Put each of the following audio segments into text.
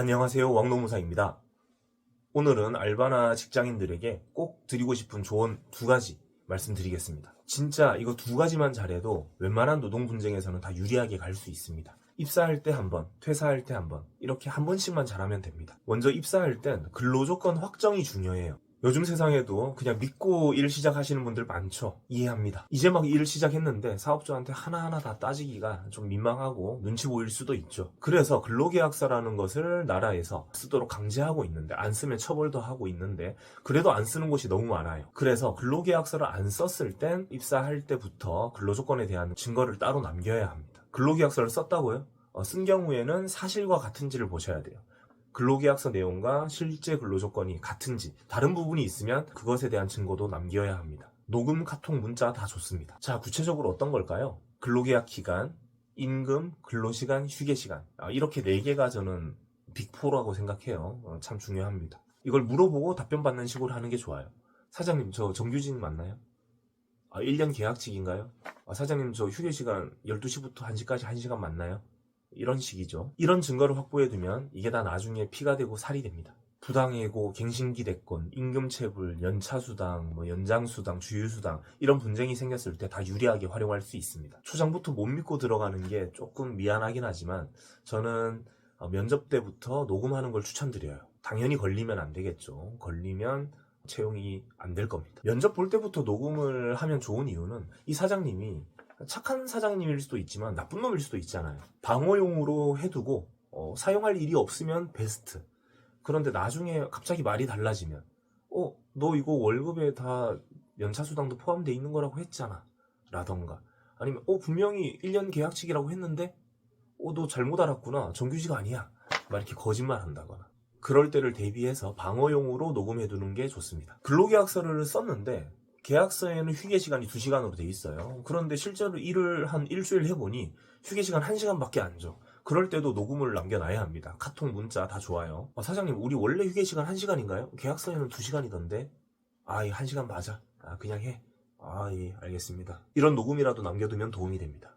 안녕하세요. 왕노무사입니다. 오늘은 알바나 직장인들에게 꼭 드리고 싶은 조언 두 가지 말씀드리겠습니다. 진짜 이거 두 가지만 잘해도 웬만한 노동 분쟁에서는 다 유리하게 갈 수 있습니다. 입사할 때 한 번, 퇴사할 때 한 번, 이렇게 한 번씩만 잘하면 됩니다. 먼저 입사할 땐 근로조건 확정이 중요해요. 요즘 세상에도 그냥 믿고 일 시작하시는 분들 많죠. 이해합니다. 이제 막 일 시작했는데 사업주한테 하나하나 다 따지기가 좀 민망하고 눈치 보일 수도 있죠. 그래서 근로계약서라는 것을 나라에서 쓰도록 강제하고 있는데, 안 쓰면 처벌도 하고 있는데 그래도 안 쓰는 곳이 너무 많아요. 그래서 근로계약서를 안 썼을 땐 입사할 때부터 근로조건에 대한 증거를 따로 남겨야 합니다. 근로계약서를 썼다고요? 쓴 경우에는 사실과 같은지를 보셔야 돼요. 근로계약서 내용과 실제 근로조건이 같은지, 다른 부분이 있으면 그것에 대한 증거도 남겨야 합니다. 녹음, 카톡, 문자 다 좋습니다. 자, 구체적으로 어떤 걸까요? 근로계약 기간, 임금, 근로시간, 휴게시간, 이렇게 4개가 저는 빅4라고 생각해요. 참 중요합니다. 이걸 물어보고 답변 받는 식으로 하는 게 좋아요. 사장님, 저 정규직 맞나요? 1년 계약직인가요? 사장님, 저 휴게시간 12시부터 1시까지 1시간 맞나요? 이런 식이죠. 이런 증거를 확보해두면 이게 다 나중에 피가 되고 살이 됩니다. 부당해고, 갱신기대권, 임금체불, 연차수당, 연장수당, 주휴수당, 이런 분쟁이 생겼을 때 다 유리하게 활용할 수 있습니다. 초장부터 못 믿고 들어가는 게 조금 미안하긴 하지만 저는 면접 때부터 녹음하는 걸 추천드려요. 당연히 걸리면 안 되겠죠. 걸리면 채용이 안 될 겁니다. 면접 볼 때부터 녹음을 하면 좋은 이유는 이 사장님이 착한 사장님일 수도 있지만 나쁜 놈일 수도 있잖아요. 방어용으로 해두고 사용할 일이 없으면 베스트. 그런데 나중에 갑자기 말이 달라지면 너 이거 월급에 다 연차수당도 포함되어 있는 거라고 했잖아 라던가, 아니면 분명히 1년 계약직이라고 했는데 너 잘못 알았구나, 정규직 아니야, 막 이렇게 거짓말 한다거나, 그럴 때를 대비해서 방어용으로 녹음해두는 게 좋습니다. 근로계약서를 썼는데 계약서에는 휴게시간이 2시간으로 돼 있어요. 그런데 실제로 일을 한 일주일 해보니 휴게시간 1시간밖에 안 줘. 그럴 때도 녹음을 남겨놔야 합니다. 카톡, 문자 다 좋아요. 사장님, 우리 원래 휴게시간 1시간인가요? 계약서에는 2시간이던데. 이 1시간 맞아. 그냥 해. 예, 알겠습니다. 이런 녹음이라도 남겨두면 도움이 됩니다.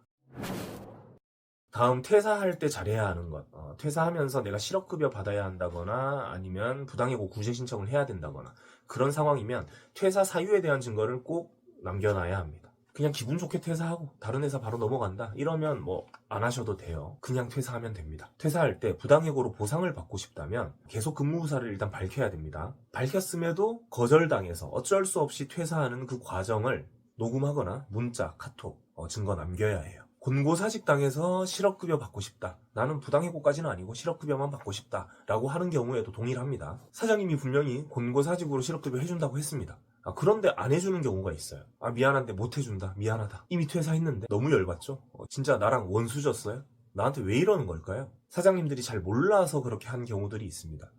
다음, 퇴사할 때 잘해야 하는 것. 퇴사하면서 내가 실업급여 받아야 한다거나 아니면 부당해고 구제 신청을 해야 된다거나 그런 상황이면 퇴사 사유에 대한 증거를 꼭 남겨놔야 합니다. 그냥 기분 좋게 퇴사하고 다른 회사 바로 넘어간다 이러면 안 하셔도 돼요. 그냥 퇴사하면 됩니다. 퇴사할 때 부당해고로 보상을 받고 싶다면 계속 근무 의사를 일단 밝혀야 됩니다. 밝혔음에도 거절당해서 어쩔 수 없이 퇴사하는 그 과정을 녹음하거나 문자, 카톡, 증거 남겨야 해요. 곤고사직 당해서 실업급여 받고 싶다, 나는 부당해고까지는 아니고 실업급여만 받고 싶다 라고 하는 경우에도 동일합니다. 사장님이 분명히 곤고사직으로 실업급여 해준다고 했습니다. 그런데 안 해주는 경우가 있어요. 미안한데 못 해준다, 미안하다, 이미 퇴사했는데. 너무 열받죠? 진짜 나랑 원수졌어요? 나한테 왜 이러는 걸까요? 사장님들이 잘 몰라서 그렇게 한 경우들이 있습니다.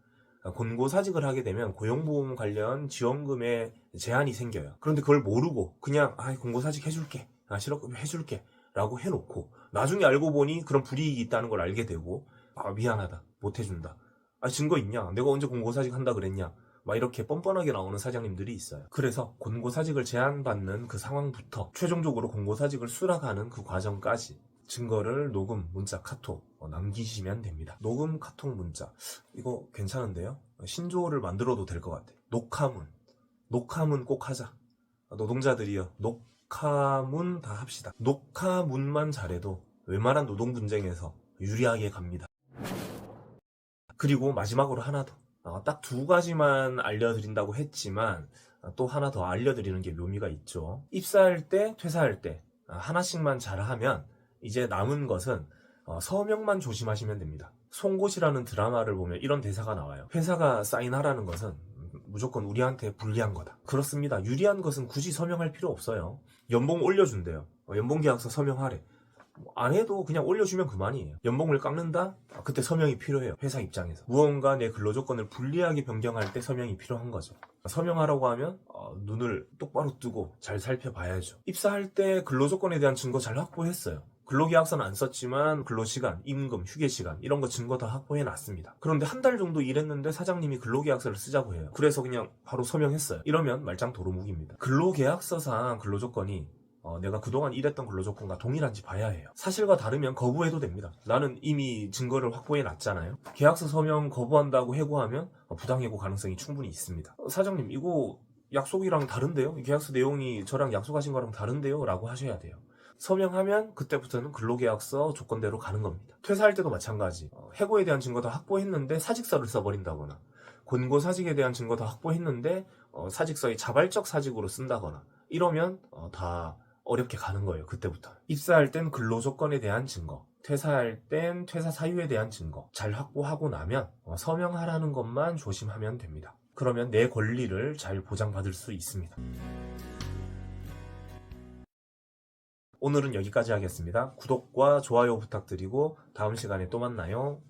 곤고사직을 하게 되면 고용보험 관련 지원금에 제한이 생겨요. 그런데 그걸 모르고 그냥 곤고사직 해줄게, 실업급여 해줄게 라고 해놓고 나중에 알고 보니 그런 불이익이 있다는 걸 알게 되고 미안하다, 못 해준다, 증거 있냐, 내가 언제 곤고사직 한다 그랬냐, 막 이렇게 뻔뻔하게 나오는 사장님들이 있어요. 그래서 곤고사직을 제한받는 그 상황부터 최종적으로 곤고사직을 수락하는 그 과정까지 증거를 녹음, 문자, 카톡 남기시면 됩니다. 녹음, 카톡, 문자, 이거 괜찮은데요? 신조어를 만들어도 될 것 같아요. 녹화문 꼭 하자. 노동자들이요, 녹화문 다 합시다. 녹화문만 잘해도 웬만한 노동 분쟁에서 유리하게 갑니다. 그리고 마지막으로 하나 더, 딱 2가지만 알려드린다고 했지만 또 하나 더 알려드리는 게 묘미가 있죠. 입사할 때, 퇴사할 때 하나씩만 잘하면 이제 남은 것은 서명만 조심하시면 됩니다. 송곳이라는 드라마를 보면 이런 대사가 나와요. 회사가 사인하라는 것은 무조건 우리한테 불리한 거다. 그렇습니다. 유리한 것은 굳이 서명할 필요 없어요. 연봉 올려준대요. 연봉계약서 서명하래. 안 해도 그냥 올려주면 그만이에요. 연봉을 깎는다? 그때 서명이 필요해요. 회사 입장에서. 무언가 내 근로조건을 불리하게 변경할 때 서명이 필요한 거죠. 서명하라고 하면 눈을 똑바로 뜨고 잘 살펴봐야죠. 입사할 때 근로조건에 대한 증거 잘 확보했어요. 근로계약서는 안 썼지만 근로시간, 임금, 휴게시간 이런 거 증거 다 확보해놨습니다. 그런데 한 달 정도 일했는데 사장님이 근로계약서를 쓰자고 해요. 그래서 그냥 바로 서명했어요. 이러면 말짱 도루묵입니다. 근로계약서상 근로조건이 내가 그동안 일했던 근로조건과 동일한지 봐야 해요. 사실과 다르면 거부해도 됩니다. 나는 이미 증거를 확보해 놨잖아요. 계약서 서명 거부한다고 해고하면 부당해고 가능성이 충분히 있습니다. 사장님 이거 약속이랑 다른데요? 계약서 내용이 저랑 약속하신 거랑 다른데요? 라고 하셔야 돼요. 서명하면 그때부터는 근로계약서 조건대로 가는 겁니다. 퇴사할 때도 마찬가지. 해고에 대한 증거 다 확보했는데 사직서를 써버린다거나 권고사직에 대한 증거 다 확보했는데 사직서에 자발적 사직으로 쓴다거나 이러면 다 어렵게 가는 거예요. 그때부터. 입사할 땐 근로조건에 대한 증거, 퇴사할 땐 퇴사 사유에 대한 증거 잘 확보하고 나면 서명하라는 것만 조심하면 됩니다. 그러면 내 권리를 잘 보장받을 수 있습니다. 오늘은 여기까지 하겠습니다. 구독과 좋아요 부탁드리고 다음 시간에 또 만나요.